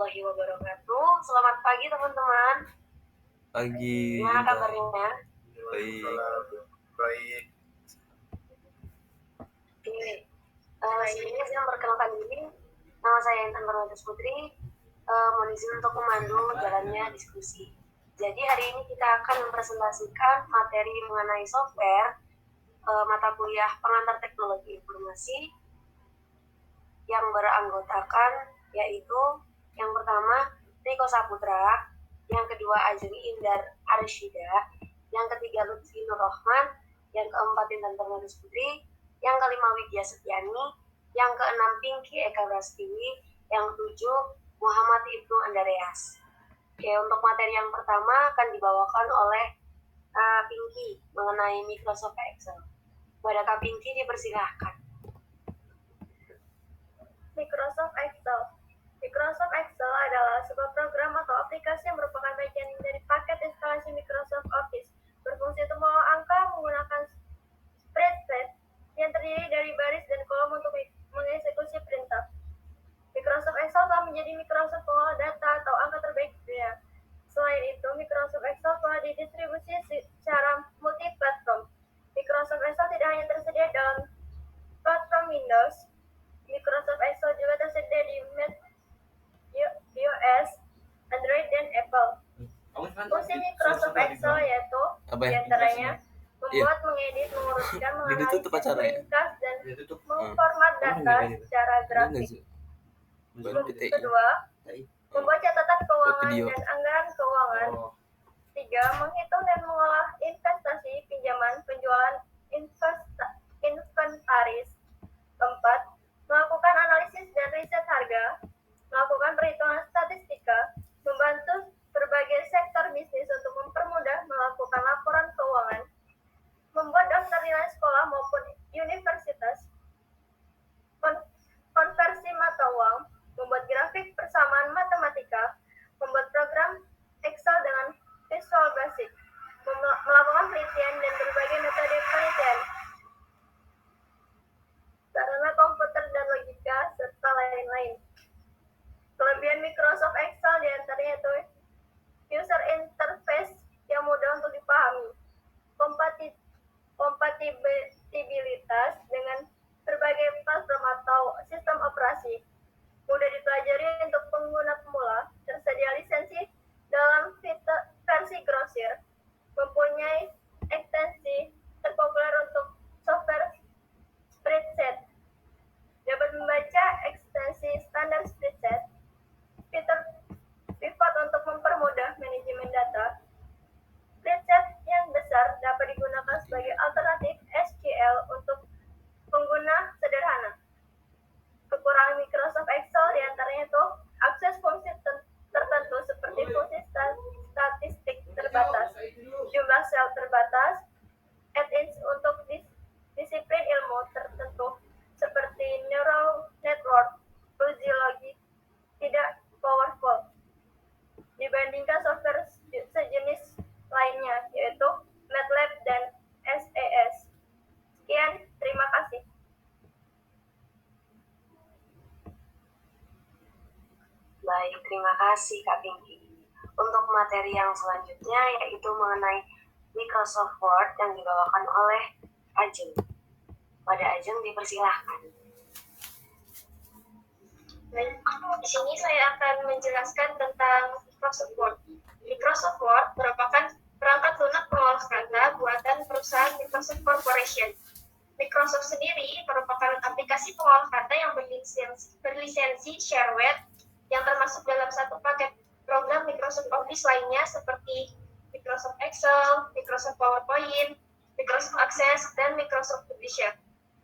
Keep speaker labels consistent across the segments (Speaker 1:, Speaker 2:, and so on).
Speaker 1: warahmatullahi wabarakatuh. Selamat pagi teman-teman.
Speaker 2: Pagi.
Speaker 1: Gimana kabarnya?
Speaker 2: Baik.
Speaker 1: Oke. Sebelumnya saya memperkenalkan diri. Nama saya Intan Barmatus Putri. Mohon izin untuk memandu jalannya diskusi. Jadi hari ini kita akan mempresentasikan materi mengenai software mata kuliah pengantar teknologi informasi yang beranggotakan yaitu yang pertama Riko Saputra, yang kedua Ajeng Indar Arsyida, yang ketiga Lutfi Nur Rahman, yang keempat Intan Barmatus Putri, yang kelima Widya Setiani, yang keenam Pinky Eka Prastiwi, yang ketujuh Muhammad Ibnu Andreas. Oke, untuk materi yang pertama akan dibawakan oleh Pinky mengenai Microsoft Excel. Kepada Kak Pinky dipersilahkan.
Speaker 3: Microsoft Excel. Microsoft Excel adalah sebuah program atau aplikasi yang merupakan bagian dari paket instalasi Microsoft Office. Berfungsi untuk mengolah angka menggunakan spreadsheet yang terdiri dari baris dan kolom untuk mengeksekusi perintah. Microsoft Excel telah menjadi Microsoft pengolah data atau angka terbaik di dunia. Selain itu, Microsoft Excel telah didistribusi secara multi-platform. Microsoft Excel tidak hanya tersedia dalam platform Windows, Microsoft Excel juga tersedia di Mac, iOS, Android, dan Apple. Fungsi Microsoft Excel yaitu diantaranya membuat, mengedit, menguruskan, menganalisis, meringkas, dan memformat data secara grafik. Kedua, membuat catatan keuangan dan anggaran keuangan. Tiga, menghitung dan mengolah investasi, pinjaman, penjualan, inventaris. Keempat, melakukan analisis dan riset harga, melakukan perhitungan statistika, membantu berbagai sektor bisnis untuk mempermudah melakukan laporan keuangan, membuat daftar nilai sekolah maupun universitas, konversi mata uang, membuat grafik persamaan matematika, membuat program Excel dengan Visual Basic, melakukan penelitian dan berbagai metode penelitian, sarana komputer dan logika, serta lain-lain. Kelebihan Microsoft Excel diantaranya itu user interface yang mudah untuk dipahami, kompatibilitas dengan berbagai platform atau sistem operasi, mudah dipelajari untuk pengguna pemula, tersedia lisensi dalam versi grosir, mempunyai ekstensi terpopuler untuk software spreadsheet, dapat membaca ekstensi standar spreadsheet, fitur pivot untuk mempermudah manajemen data. Spreadsheet yang besar dapat digunakan sebagai alternatif SQL untuk pengguna sederhana. Kekurangan Microsoft Excel diantaranya itu akses fungsi tertentu seperti fungsi statistik terbatas, jumlah sel terbatas, add-ins untuk disiplin ilmu tertentu seperti neural network, uji logik tidak powerful dibandingkan software sejenis lainnya yaitu MATLAB dan SAS. Sekian, terima kasih.
Speaker 1: Baik, terima kasih Kak Pinky. Untuk materi yang selanjutnya yaitu mengenai Microsoft Word yang dibawakan oleh Ajeng. Pada Ajeng dipersilahkan.
Speaker 3: Baik, di sini saya akan menjelaskan tentang Microsoft Word. Microsoft Word merupakan perangkat lunak pengolah kata buatan perusahaan Microsoft Corporation. Microsoft sendiri merupakan aplikasi pengolah kata yang berlisensi shareware yang termasuk dalam satu paket program Microsoft Office lainnya seperti Microsoft Excel, Microsoft PowerPoint, Microsoft Access, dan Microsoft Publisher.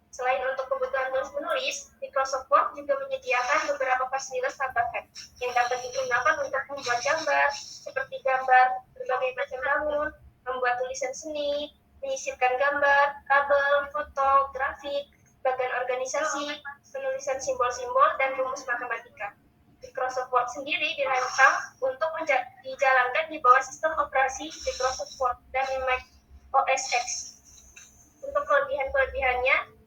Speaker 3: Selain untuk kebutuhan tulis-menulis, Microsoft Word juga menyediakan beberapa fasilitas tambahan yang dapat digunakan untuk membuat gambar, seperti gambar berbagai macam bangun, membuat tulisan seni, menyisipkan gambar, kabel, foto, grafik, bagian organisasi, penulisan simbol-simbol, dan rumus matematika. Microsoft Word sendiri dirancang untuk dijalankan di bawah sistem operasi Microsoft Word dan Mac OS X. Untuk kelebihan-kelebihannya,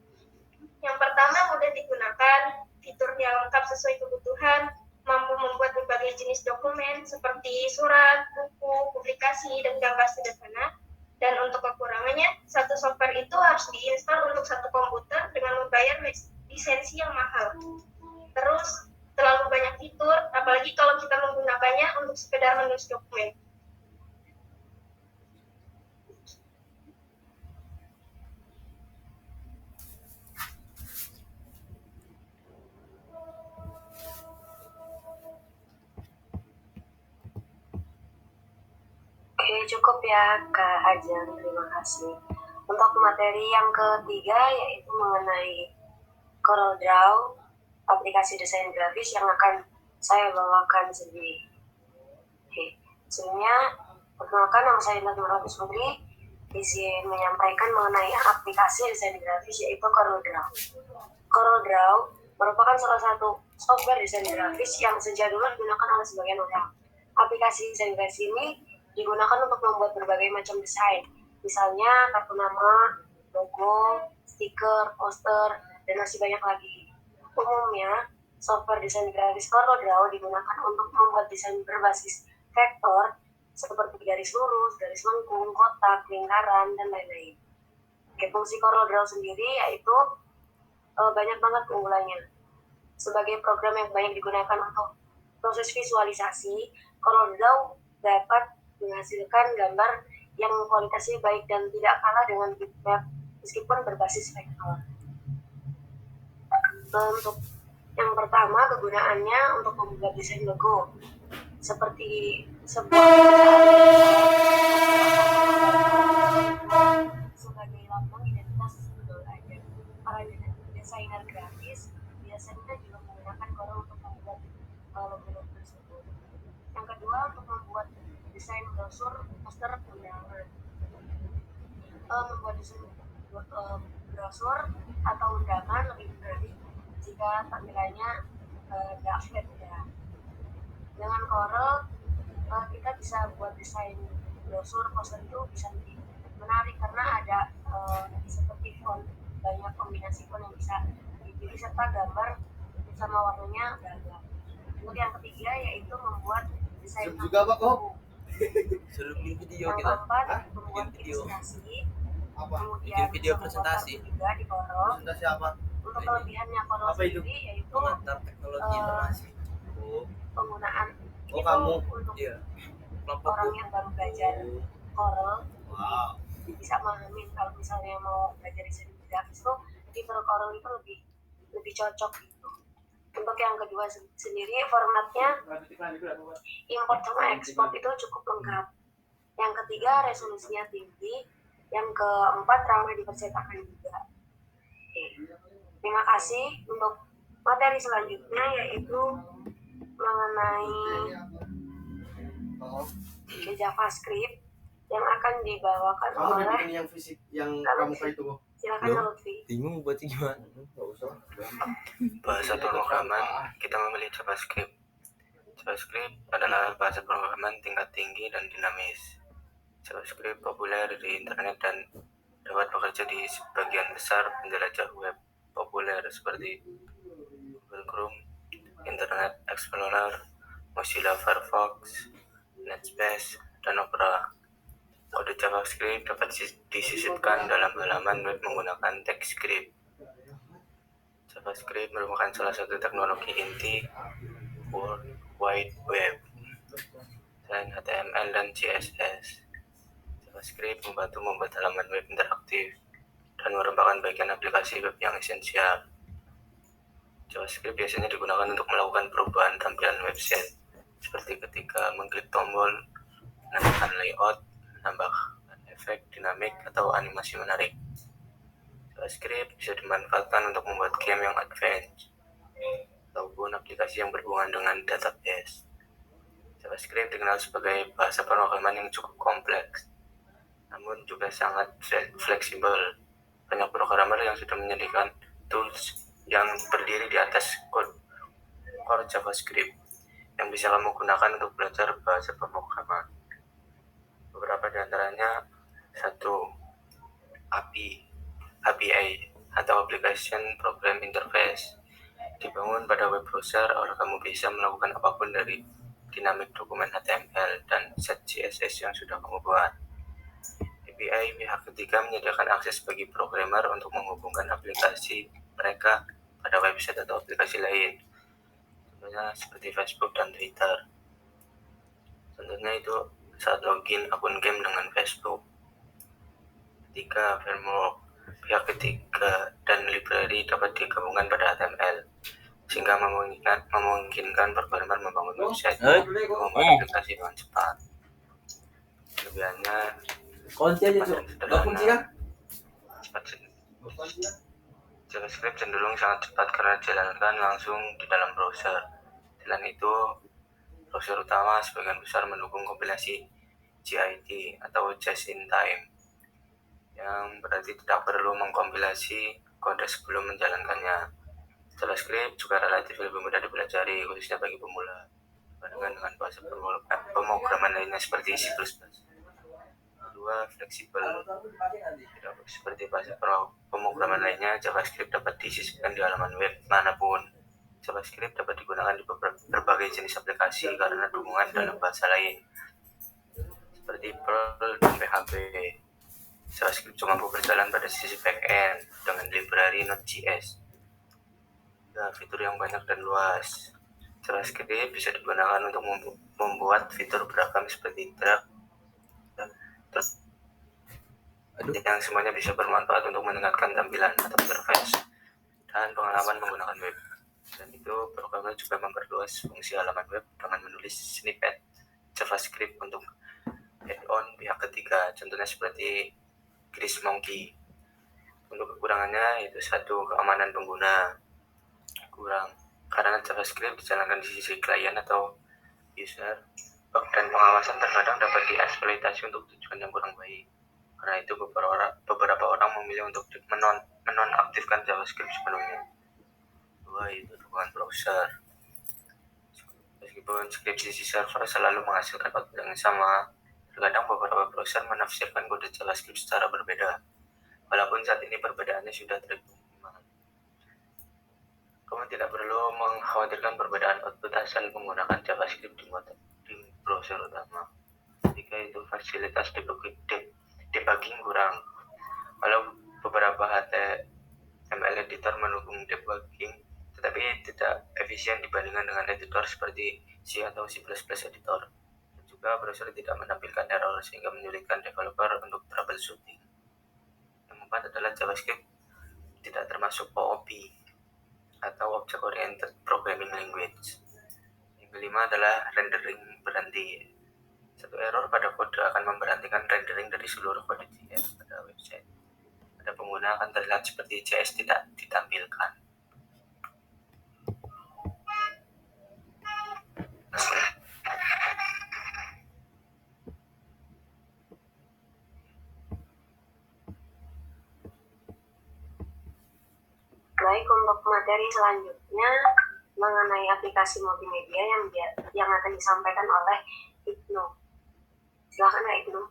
Speaker 3: yang pertama mudah digunakan, fitur yang lengkap sesuai kebutuhan, mampu membuat berbagai berbagai jenis dokumen seperti surat, buku, publikasi, dan gambar sederhana. Dan untuk kekurangannya, satu software itu harus diinstal untuk satu komputer dengan membayar lisensi yang mahal. Terus, terlalu banyak fitur, apalagi kalau kita menggunakannya untuk sekedar menulis dokumen.
Speaker 1: Oke, cukup ya Kak Ajeng, terima kasih. Untuk materi yang ketiga yaitu mengenai CorelDRAW, aplikasi desain grafis yang akan saya bawakan sendiri. Oke, sebelumnya perkenalkan, nama saya Indah Nurhatis Putri. Izin menyampaikan mengenai aplikasi desain grafis yaitu CorelDRAW. CorelDRAW merupakan salah satu software desain grafis yang sejak dulu digunakan oleh sebagian orang. Aplikasi desain grafis ini digunakan untuk membuat berbagai macam desain, misalnya kartu nama, logo, stiker, poster, dan masih banyak lagi. Umumnya, software desain grafis CorelDRAW digunakan untuk membuat desain berbasis vektor seperti garis lurus, garis lengkung, kotak, lingkaran, dan lain-lain. Oke, fungsi CorelDRAW sendiri yaitu banyak banget keunggulannya. Sebagai program yang banyak digunakan untuk proses visualisasi, CorelDRAW dapat menghasilkan gambar yang kualitasnya baik dan tidak kalah dengan bitmap meskipun berbasis vektor. Untuk yang pertama, kegunaannya untuk membuat desain logo seperti sebuah sebagai lambang identitas Google aja. Para desainer grafis biasanya juga menggunakan Corel untuk membuat logo tersebut. Yang kedua, untuk membuat desain brosur, poster, undangan. Membuat desain brosur atau undangan lebih menarik jika tampilannya grafis ya. Dengan Corel kita bisa buat desain brosur, poster itu bisa lebih menarik karena ada seperti font, banyak kombinasi font yang bisa dipilih serta gambar bersama warnanya beragam. Untuk yang ketiga yaitu membuat desain
Speaker 4: juga Pak kok.
Speaker 2: Suruh bikin video
Speaker 1: yang
Speaker 2: kita.
Speaker 1: keempat
Speaker 2: Hah?
Speaker 1: membuat
Speaker 2: Bikin video.
Speaker 1: ilustrasi.
Speaker 4: Apa?
Speaker 1: Kemudian
Speaker 2: Bikin video
Speaker 1: bisa
Speaker 2: presentasi.
Speaker 1: membuat juga di Corel.
Speaker 4: Presentasi apa?
Speaker 1: Untuk kelebihannya Corel
Speaker 4: Apa itu?
Speaker 1: sendiri yaitu
Speaker 2: Pengantar teknologi informasi. Oh,
Speaker 1: penggunaan
Speaker 4: Oh,
Speaker 1: itu
Speaker 4: kamu?
Speaker 1: untuk
Speaker 2: iya.
Speaker 1: orang
Speaker 2: Kelompokku.
Speaker 1: yang baru belajar Corel
Speaker 4: Wow.
Speaker 1: bisa memahami kalau misalnya mau belajar desain grafis tuh fitur Corel itu lebih cocok gitu. Untuk yang kedua sendiri formatnya import sama ekspor itu cukup lengkap. Yang ketiga resolusinya tinggi. Yang keempat ramah dipercetakan juga. Oke. Terima kasih. Untuk materi selanjutnya yaitu mengenai JavaScript yang akan dibawakan
Speaker 4: Kamu
Speaker 1: oleh
Speaker 4: bikin yang fisik yang pramuka itu kok.
Speaker 1: silakan
Speaker 2: Loh?
Speaker 1: Lutfi.
Speaker 2: Bingung buatnya gimana?
Speaker 4: Enggak usah.
Speaker 5: Bahasa pemrograman, kita memilih JavaScript. JavaScript adalah bahasa pemrograman tingkat tinggi dan dinamis. JavaScript populer di internet dan dapat bekerja di sebagian besar penjelajah web populer seperti Google Chrome, Internet Explorer, Mozilla Firefox, Netspace, dan Opera. Kode JavaScript dapat disisipkan dalam halaman web menggunakan TypeScript. JavaScript merupakan salah satu teknologi inti World Wide Web selain HTML dan CSS. JavaScript membantu membuat halaman web interaktif dan merupakan bagian aplikasi web yang esensial. JavaScript biasanya digunakan untuk melakukan perubahan tampilan website, seperti ketika mengklik tombol, menambahkan layout, menambahkan efek dinamik atau animasi menarik. JavaScript bisa dimanfaatkan untuk membuat game yang advance ataupun aplikasi yang berhubungan dengan database. JavaScript dikenal sebagai bahasa pemrograman yang cukup kompleks, namun juga sangat fleksibel. Banyak programmer yang sudah menyediakan tools yang berdiri di atas core JavaScript yang bisa kamu gunakan untuk belajar bahasa pemrograman. Beberapa di antaranya: 1. API atau Application Program Interface. Dibangun pada web browser agar kamu bisa melakukan apapun dari dinamik dokumen HTML dan set CSS yang sudah kamu buat. API pihak ketiga menyediakan akses bagi programmer untuk menghubungkan aplikasi mereka pada website atau aplikasi lain, contohnya seperti Facebook dan Twitter. Contohnya itu saat login akun game dengan Facebook. Ketiga, framework pihak ketiga dan library dapat digabungkan pada HTML sehingga memungkinkan programmer membangun website membuat aplikasi dengan cepat. Kelebihannya
Speaker 2: Kunci aja tuh. Gak kunci kan?
Speaker 5: JavaScript cenderung sangat cepat karena dijalankan langsung di dalam browser. Selain itu, browser utama sebagian besar mendukung kompilasi JIT atau Just in Time, yang berarti tidak perlu mengkompilasi kode sebelum menjalankannya. JavaScript juga relatif lebih mudah dipelajari, khususnya bagi pemula, dibandingkan dengan bahasa pemrograman lainnya seperti C++. Kedua, fleksibel. Tidak seperti bahasa pemrograman lainnya, JavaScript dapat disisipkan di halaman web manapun. JavaScript dapat digunakan di berbagai jenis aplikasi karena dukungan dalam bahasa lain, seperti Perl dan PHP. JavaScript juga mampu berjalan pada sisi back-end dengan library Node.js. Fitur yang banyak dan luas. JavaScript bisa digunakan untuk membuat fitur beragam seperti drag, yang semuanya bisa bermanfaat untuk meningkatkan tampilan atau interface dan pengalaman menggunakan web. Dan itu programmer juga memperluas fungsi halaman web dengan menulis snippet JavaScript untuk add-on pihak ketiga, contohnya seperti GreaseMonkey. Untuk kekurangannya itu satu, keamanan pengguna kurang karena JavaScript dijalankan di sisi klien atau user. Bug dan pengawasan terkadang dapat dieksploitasi untuk tujuan yang kurang baik. Karena itu beberapa orang memilih untuk menonaktifkan JavaScript sepenuhnya. Dua, itu dukungan browser. Meskipun script sisi server selalu menghasilkan output yang sama, terkadang beberapa browser menafsirkan kode JavaScript secara berbeda. Walaupun saat ini perbedaannya sudah terhitung minimal. Kamu tidak perlu mengkhawatirkan perbedaan output asal menggunakan JavaScript di browser utama. Ketika itu fasilitas debugging kurang. Walau beberapa HTML editor mendukung debugging, tetapi tidak efisien dibandingkan dengan editor seperti C atau C++ editor. Dan juga browser tidak menampilkan error sehingga menyulitkan developer untuk troubleshooting. Yang keempat adalah JavaScript tidak termasuk OOP atau Object Oriented Programming Language. Yang kelima adalah rendering berhenti. Satu error pada kode akan memberhentikan rendering dari seluruh kode JS pada website. Pada pengguna akan terlihat seperti JS tidak ditampilkan.
Speaker 1: Baik, untuk materi selanjutnya mengenai aplikasi multimedia yang akan disampaikan oleh Ibnu. Silakan Kak Ibnu.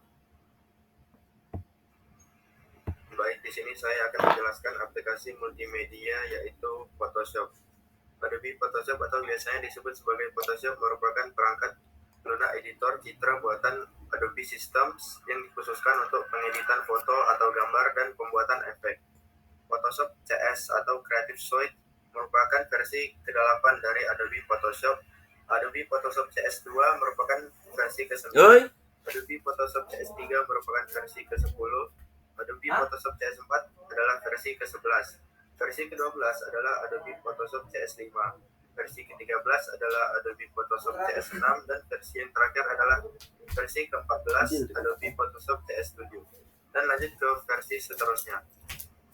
Speaker 4: Baik, di sini saya akan menjelaskan aplikasi multimedia yaitu Photoshop. Adobe Photoshop atau biasanya disebut sebagai Photoshop merupakan perangkat lunak editor citra buatan Adobe Systems yang dikhususkan untuk pengeditan foto atau gambar dan pembuatan efek. Photoshop CS atau Creative Suite merupakan versi ke-8 dari Adobe Photoshop. Adobe Photoshop CS2 merupakan versi ke-9. Adobe Photoshop CS3 merupakan versi ke-10. Adobe Photoshop CS4 adalah versi ke-11. Versi ke-12 adalah Adobe Photoshop CS5. Versi ke-13 adalah Adobe Photoshop CS6 dan versi yang terakhir adalah versi ke-14 Adobe Photoshop CS7. Dan lanjut ke versi seterusnya.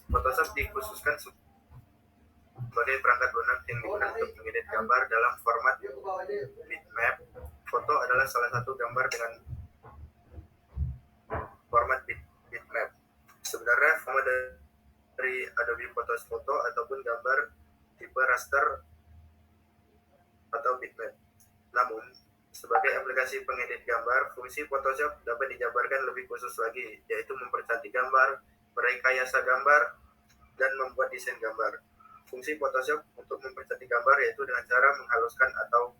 Speaker 4: Photoshop dikhususkan sebagai perangkat lunak yang digunakan untuk mengedit gambar dalam format bitmap. Foto adalah salah satu gambar dengan format bitmap. Sebenarnya format dari Adobe Photoshop foto ataupun gambar tipe raster atau bitmap. Namun, sebagai aplikasi pengedit gambar, fungsi Photoshop dapat dijabarkan lebih khusus lagi, yaitu mempercantik gambar, merekayasa gambar, dan membuat desain gambar. Fungsi Photoshop untuk mempercantik gambar yaitu dengan cara menghaluskan atau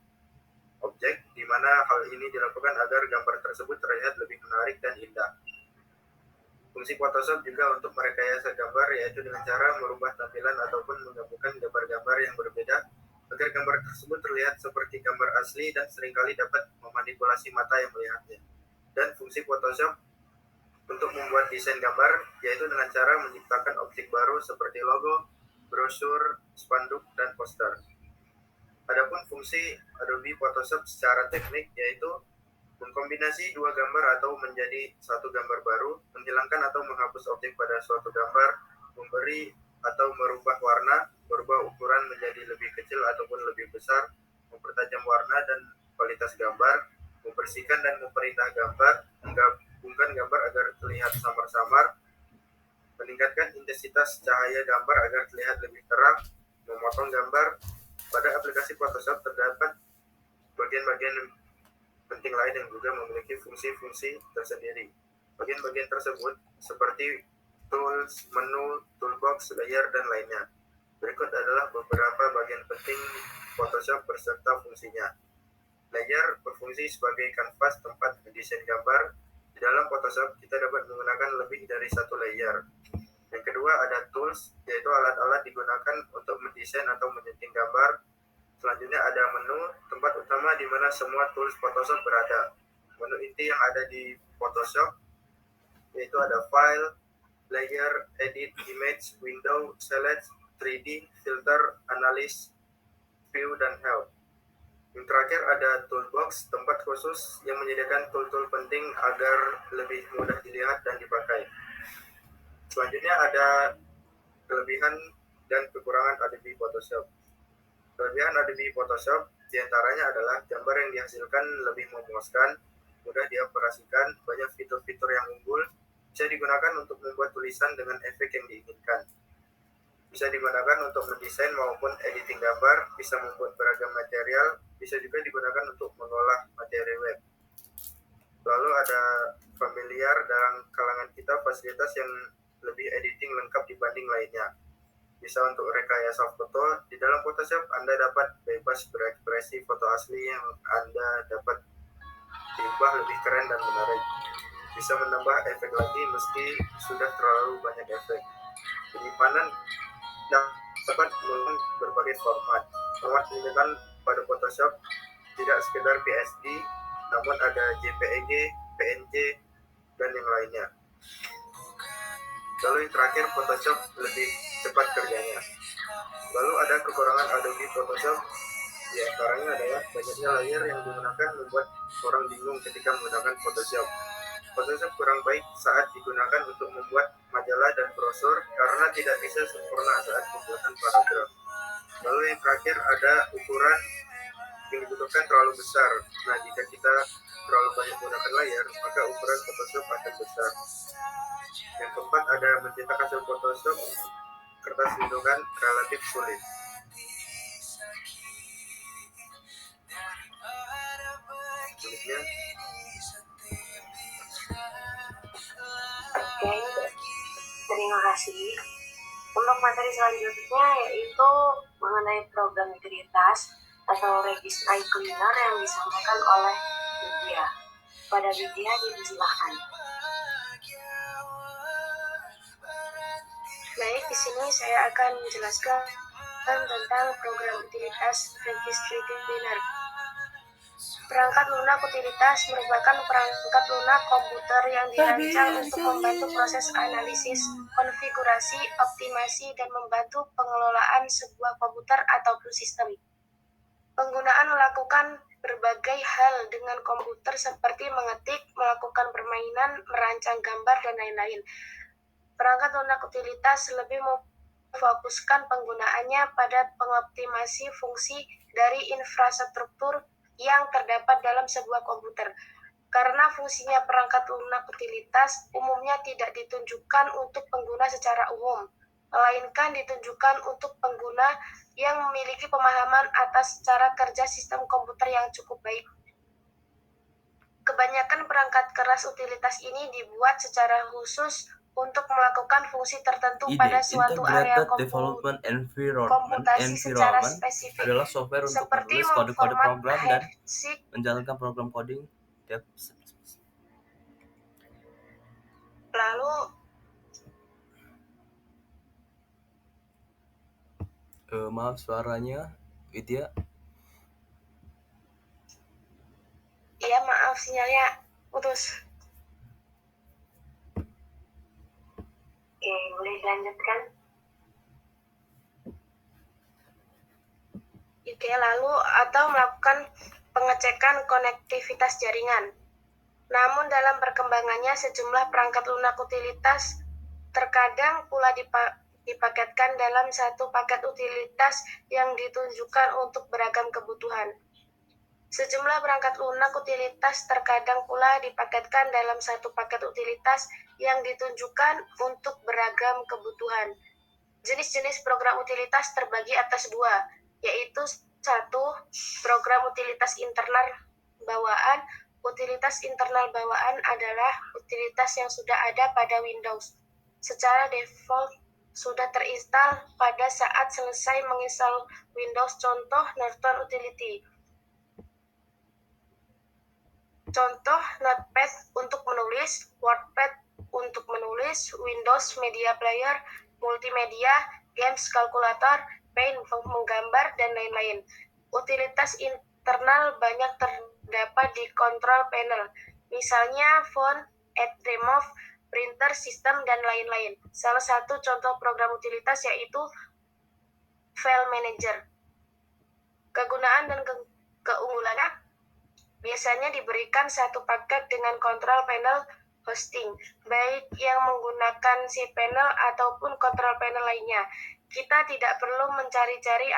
Speaker 4: objek di di mana hal ini dilakukan agar gambar tersebut terlihat lebih menarik dan indah. Fungsi Photoshop juga untuk merekayasa gambar, yaitu dengan cara merubah tampilan ataupun menggabungkan gambar-gambar yang berbeda agar gambar tersebut terlihat seperti gambar asli dan seringkali dapat memanipulasi mata yang melihatnya. Dan fungsi Photoshop untuk membuat desain gambar, yaitu dengan cara menciptakan objek baru seperti logo, brosur, spanduk, dan poster. Adapun fungsi Adobe Photoshop secara teknik yaitu mengkombinasi dua gambar atau menjadi satu gambar baru, menghilangkan atau menghapus objek pada suatu gambar, memberi atau merubah warna, merubah ukuran menjadi lebih kecil ataupun lebih besar, mempertajam warna dan kualitas gambar, membersihkan dan memperindah gambar, menggabungkan gambar agar terlihat samar-samar, meningkatkan intensitas cahaya gambar agar terlihat lebih terang, memotong gambar. Pada aplikasi Photoshop terdapat bagian-bagian penting lain yang juga memiliki fungsi-fungsi tersendiri. Bagian-bagian tersebut seperti tools, menu, toolbox, layer, dan lainnya. Berikut adalah beberapa bagian penting Photoshop beserta fungsinya. Layer berfungsi sebagai kanvas tempat mendesain gambar. Di dalam Photoshop kita dapat menggunakan lebih dari satu layer. Yang kedua ada tools, yaitu alat-alat digunakan untuk mendesain atau menyeting gambar. Selanjutnya ada menu, tempat utama di mana semua tools Photoshop berada. Menu inti yang ada di Photoshop yaitu ada file, layer, edit, image, window, select, 3D, filter, analysis, view, dan help. Yang terakhir ada toolbox, tempat khusus yang menyediakan tool-tool penting agar lebih mudah dilihat dan dipakai. Selanjutnya ada kelebihan dan kekurangan Adobe Photoshop. Kelebihan Adobe Photoshop diantaranya adalah gambar yang dihasilkan lebih memuaskan, mudah dioperasikan, banyak fitur-fitur yang unggul, bisa digunakan untuk membuat tulisan dengan efek yang diinginkan. Bisa digunakan untuk mendesain maupun editing gambar, bisa membuat beragam material, bisa juga digunakan untuk mengolah materi web. Lalu ada familiar dalam kalangan kita fasilitas yang lebih editing lengkap dibanding lainnya. Bisa untuk rekayasa foto, di dalam Photoshop Anda dapat bebas berekspresi foto asli yang Anda dapat diubah lebih keren dan menarik. Bisa menambah efek lagi meski sudah terlalu banyak efek. Penyimpanan dapat menggunakan berbagai format. Format penyimpanan pada Photoshop tidak sekedar PSD, namun ada JPEG, PNG, dan yang lainnya. Lalu yang terakhir, Photoshop lebih cepat kerjanya. Lalu ada kekurangan Adobe Photoshop, di antaranya adalah banyaknya layer yang digunakan membuat orang bingung ketika menggunakan Photoshop. Photoshop kurang baik saat digunakan untuk membuat majalah dan brosur karena tidak bisa sempurna saat pembuatan paragraf. Lalu yang terakhir ada ukuran yang dibutuhkan terlalu besar. Nah, jika kita terlalu banyak menggunakan layar, maka ukuran Photoshop akan besar. Yang keempat ada mencetak hasil Photoshop kertas lindungan relatif sulit. Selanjutnya,
Speaker 1: Oke, terima kasih. Untuk materi selanjutnya yaitu mengenai program utilitas atau registry cleaner yang disampaikan oleh Widya. Pada Widya dipersilahkan.
Speaker 3: Baik, di sini saya akan menjelaskan tentang program utilitas Registry Cleaner. Perangkat lunak utilitas merupakan perangkat lunak komputer yang dirancang untuk membantu proses analisis, konfigurasi, optimasi, dan membantu pengelolaan sebuah komputer ataupun sistem. Penggunaan melakukan berbagai hal dengan komputer seperti mengetik, melakukan permainan, merancang gambar, dan lain-lain. Perangkat lunak utilitas lebih memfokuskan penggunaannya pada pengoptimasi fungsi dari infrastruktur yang terdapat dalam sebuah komputer. Karena fungsinya perangkat lunak utilitas umumnya tidak ditunjukkan untuk pengguna secara umum, melainkan ditunjukkan untuk pengguna yang memiliki pemahaman atas cara kerja sistem komputer yang cukup baik. Kebanyakan perangkat keras utilitas ini dibuat secara khusus
Speaker 1: untuk melakukan fungsi tertentu
Speaker 2: IDE,
Speaker 1: pada suatu area
Speaker 2: Integrated Development Environment,
Speaker 1: komputasi secara spesifik,
Speaker 2: adalah software untuk
Speaker 1: seperti
Speaker 2: menulis kode-kode
Speaker 1: memformat
Speaker 2: program dan
Speaker 1: basic.
Speaker 2: menjalankan program coding.
Speaker 1: Lalu
Speaker 2: Maaf suaranya, Widya.
Speaker 1: Iya, maaf sinyalnya putus. Oke, boleh dilanjutkan. Oke, lalu atau melakukan pengecekan konektivitas jaringan. Namun dalam perkembangannya sejumlah perangkat lunak utilitas terkadang pula dipaketkan dalam satu paket utilitas yang ditunjukkan untuk beragam kebutuhan. Sejumlah perangkat lunak utilitas terkadang pula dipaketkan dalam satu paket utilitas yang ditunjukkan untuk beragam kebutuhan. Jenis-jenis program utilitas terbagi atas dua, yaitu satu, program utilitas internal bawaan. Utilitas internal bawaan adalah utilitas yang sudah ada pada Windows. Secara default sudah terinstal pada saat selesai menginstal Windows, contoh Norton Utility. Contoh Notepad untuk menulis, WordPad untuk menulis, Windows Media Player, multimedia, games, kalkulator, Paint menggambar, dan lain-lain. Utilitas internal banyak terdapat di control panel, misalnya font, add, remove, printer, sistem, dan lain-lain. Salah satu contoh program utilitas yaitu File Manager. Kegunaan dan keunggulannya biasanya diberikan satu paket dengan control panel hosting, baik yang menggunakan cPanel ataupun control panel lainnya. Kita tidak perlu mencari-cari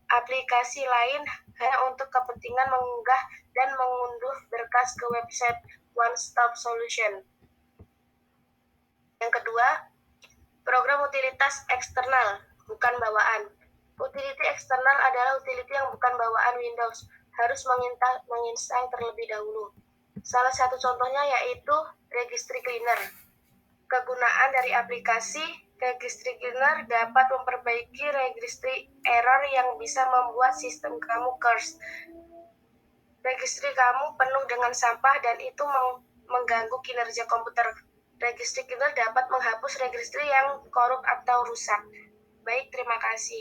Speaker 1: aplikasi lain hanya untuk kepentingan mengunggah dan mengunduh berkas ke website One Stop Solution. Yang kedua, program utilitas eksternal, bukan bawaan. Utility eksternal adalah utility yang bukan bawaan Windows, harus menginstal terlebih dahulu. Salah satu contohnya yaitu Registry Cleaner. Kegunaan dari aplikasi Registry Cleaner dapat memperbaiki registry error yang bisa membuat sistem kamu cursed. Registry kamu penuh dengan sampah dan itu mengganggu kinerja komputer. Registry Cleaner dapat menghapus registry yang korup atau rusak. Baik, terima kasih.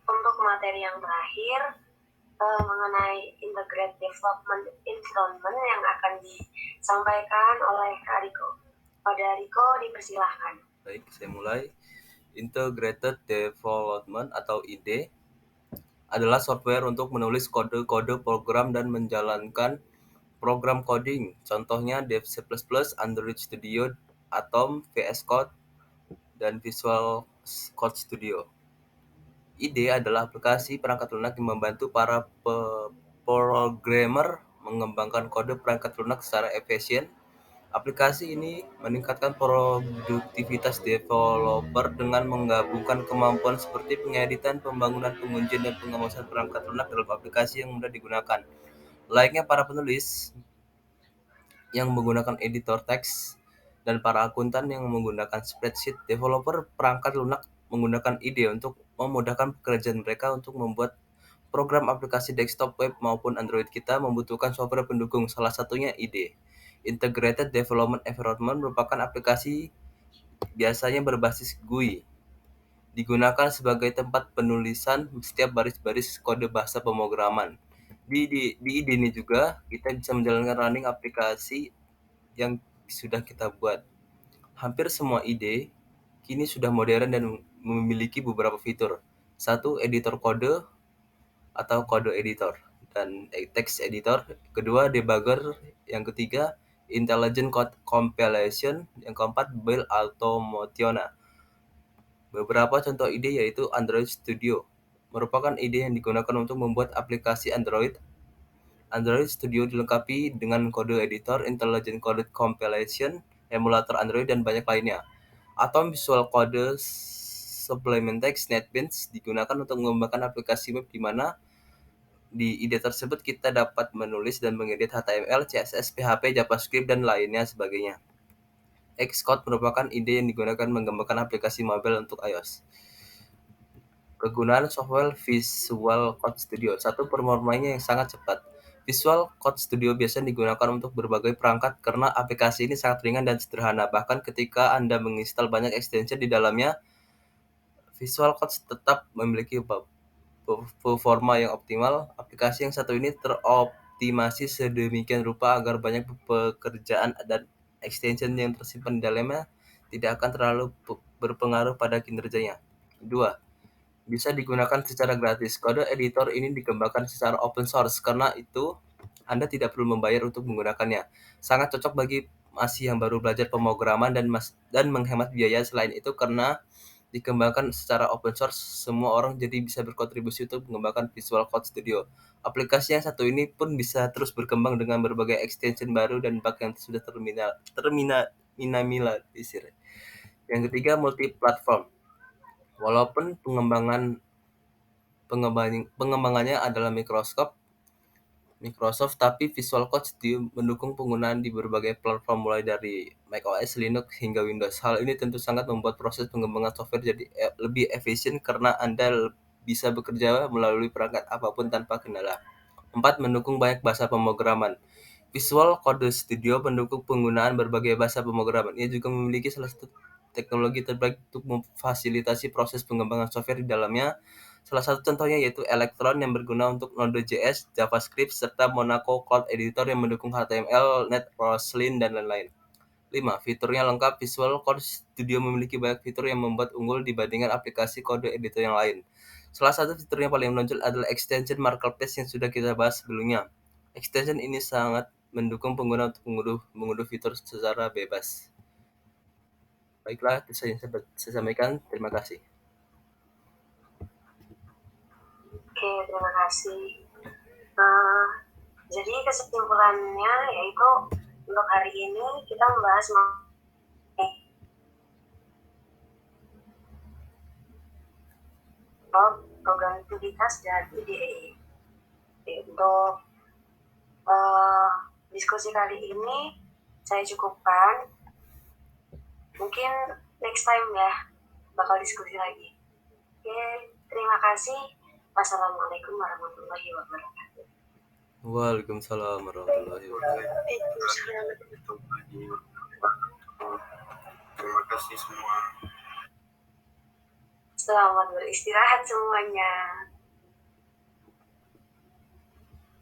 Speaker 1: Untuk materi yang terakhir mengenai Integrated Development Environment yang akan disampaikan oleh Kak Riko. Pada Riko dipersilahkan.
Speaker 2: Baik, saya mulai. Integrated Development atau IDE adalah software untuk menulis kode-kode program dan menjalankan program coding. Contohnya Dev C++, Android Studio, Atom, VS Code, dan Visual Code Studio. IDE adalah aplikasi perangkat lunak yang membantu para programmer mengembangkan kode perangkat lunak secara efisien. Aplikasi ini meningkatkan produktivitas developer dengan menggabungkan kemampuan seperti pengeditan, pembangunan, pengujian, dan pengawasan perangkat lunak dalam aplikasi yang mudah digunakan. Layaknya para penulis yang menggunakan editor teks dan para akuntan yang menggunakan spreadsheet, developer perangkat lunak menggunakan IDE untuk memudahkan pekerjaan mereka untuk membuat program aplikasi desktop, web, maupun Android. Kita membutuhkan software pendukung, salah satunya IDE. Integrated Development Environment merupakan aplikasi biasanya berbasis GUI. Digunakan sebagai tempat penulisan setiap baris-baris kode bahasa pemrograman. Di IDE ini juga kita bisa menjalankan running aplikasi yang sudah kita buat. Hampir semua IDE kini sudah modern dan memiliki beberapa fitur. Satu, editor kode atau kode editor dan text editor. Kedua, debugger. Yang ketiga, intelligent code compilation. Yang keempat, build automation. Beberapa contoh IDE yaitu Android Studio, merupakan IDE yang digunakan untuk membuat aplikasi Android. Android Studio dilengkapi dengan kode editor, intelligent code compilation, emulator Android, dan banyak lainnya. Atom Visual Code Supplement Text NetBeans digunakan untuk mengembangkan aplikasi web di mana Di ide tersebut kita dapat menulis dan mengedit HTML, CSS, PHP, JavaScript, dan lainnya sebagainya. Xcode merupakan ide yang digunakan mengembangkan aplikasi mobile untuk iOS. Kegunaan software Visual Code Studio. Satu, performanya yang sangat cepat. Visual Code Studio biasanya digunakan untuk berbagai perangkat karena aplikasi ini sangat ringan dan sederhana. Bahkan ketika Anda menginstal banyak extension di dalamnya, Visual Code tetap memiliki performa yang optimal. Aplikasi yang satu ini teroptimasi sedemikian rupa agar banyak pekerjaan dan extension yang tersimpan di dalamnya tidak akan terlalu berpengaruh pada kinerjanya. 2. Bisa digunakan secara gratis. Kode editor ini dikembangkan secara open source, karena itu Anda tidak perlu membayar untuk menggunakannya. Sangat cocok bagi masih yang baru belajar pemrograman dan menghemat biaya. Selain itu, karena dikembangkan secara open source, semua orang jadi bisa berkontribusi untuk mengembangkan Visual Code Studio. Aplikasi yang satu ini pun bisa terus berkembang dengan berbagai extension baru dan bug yang sudah terminimalisir. Yang ketiga, multi-platform. Walaupun pengembangannya adalah Microsoft, tapi Visual Code Studio mendukung penggunaan di berbagai platform mulai dari macOS, Linux, hingga Windows. Hal ini tentu sangat membuat proses pengembangan software jadi lebih efisien karena Anda bisa bekerja melalui perangkat apapun tanpa kendala. 4. Mendukung banyak bahasa pemrograman. Visual Code Studio mendukung penggunaan berbagai bahasa pemrograman. Ia juga memiliki salah satu teknologi terbaik untuk memfasilitasi proses pengembangan software di dalamnya. Salah satu contohnya yaitu Electron yang berguna untuk Node.js, JavaScript, serta Monaco Cloud Editor yang mendukung HTML, Net, Roslyn, dan lain-lain. 5. Fiturnya lengkap. Visual Code Studio memiliki banyak fitur yang membuat unggul dibandingkan aplikasi kode editor yang lain. Salah satu fitur yang paling menonjol adalah extension marketplace yang sudah kita bahas sebelumnya. Extension ini sangat mendukung pengguna untuk mengunduh fitur secara bebas. Baiklah, itu saja yang saya sampaikan. Terima kasih.
Speaker 1: Oke, terima kasih. Jadi kesimpulannya yaitu untuk hari ini kita membahas programivitas dan IDE. Untuk diskusi kali ini saya cukupkan. Mungkin next time ya bakal diskusi lagi. Oke, terima kasih. Wassalamualaikum warahmatullahi wabarakatuh.
Speaker 2: Waalaikumsalam warahmatullahi wabarakatuh.
Speaker 4: Terima kasih semua.
Speaker 1: Selamat beristirahat semuanya.